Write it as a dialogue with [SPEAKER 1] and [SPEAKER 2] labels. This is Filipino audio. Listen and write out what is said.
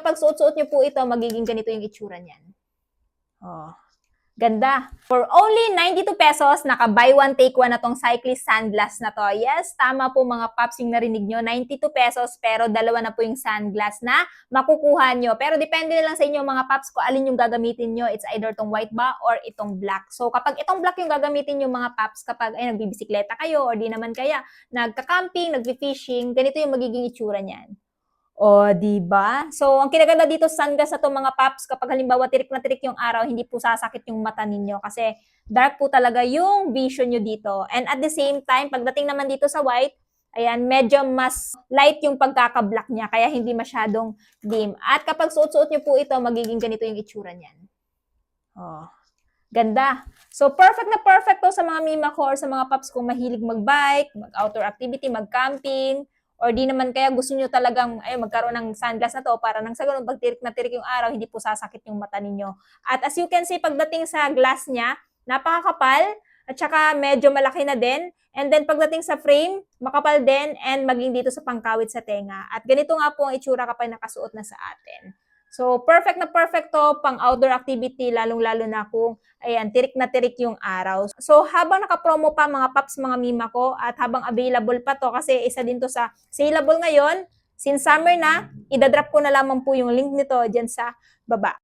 [SPEAKER 1] Kapag suot-suot nyo po ito, magiging ganito yung itsura niyan. Oh, ganda. For only 92 pesos, naka buy one take one na tong cyclist sunglass na to. Yes, tama po mga paps yung narinig nyo. 92 pesos pero dalawa na po yung sunglass na makukuha nyo. Pero depende na lang sa inyo mga paps kung alin yung gagamitin nyo. It's either tong white ba or itong black. So kapag itong black yung gagamitin nyo mga paps, kapag ay nagbibisikleta kayo or di naman kaya nagka-camping, nagfi-fishing, ganito yung magiging itsura niyan. O, di ba? So, ang kinaganda dito sa sunglass na to mga paps, kapag halimbawa tirik na tirik yung araw, hindi po sasakit yung mata ninyo kasi dark po talaga yung vision nyo dito. And at the same time, pagdating naman dito sa white, ayan, medyo mas light yung pagkaka-black niya, kaya hindi masyadong dim. At kapag suot-suot nyo po ito, magiging ganito yung itsura niyan. Oh, ganda. So, perfect na perfect to sa mga mima ko or sa mga paps kung mahilig mag-bike, mag-outdoor activity, mag-camping, or di naman kaya gusto nyo talagang magkaroon ng sunglass na to para nang sa ganun, pag tirik na tirik yung araw, hindi po sasakit yung mata ninyo. At as you can see, pagdating sa glass niya, napakakapal, at saka medyo malaki na din. And then pagdating sa frame, makapal din, and maging dito sa pangkawit sa tenga. At ganito nga po ang itsura kapag nakasuot na sa atin. So, perfect na perfect to pang outdoor activity, lalong-lalo na kung, ayan, tirik na tirik yung araw. So, habang naka-promo pa mga paps, mga mima ko, at habang available pa to, kasi isa din to sa saleable ngayon, since summer na, idadrop ko na lamang po yung link nito dyan sa baba.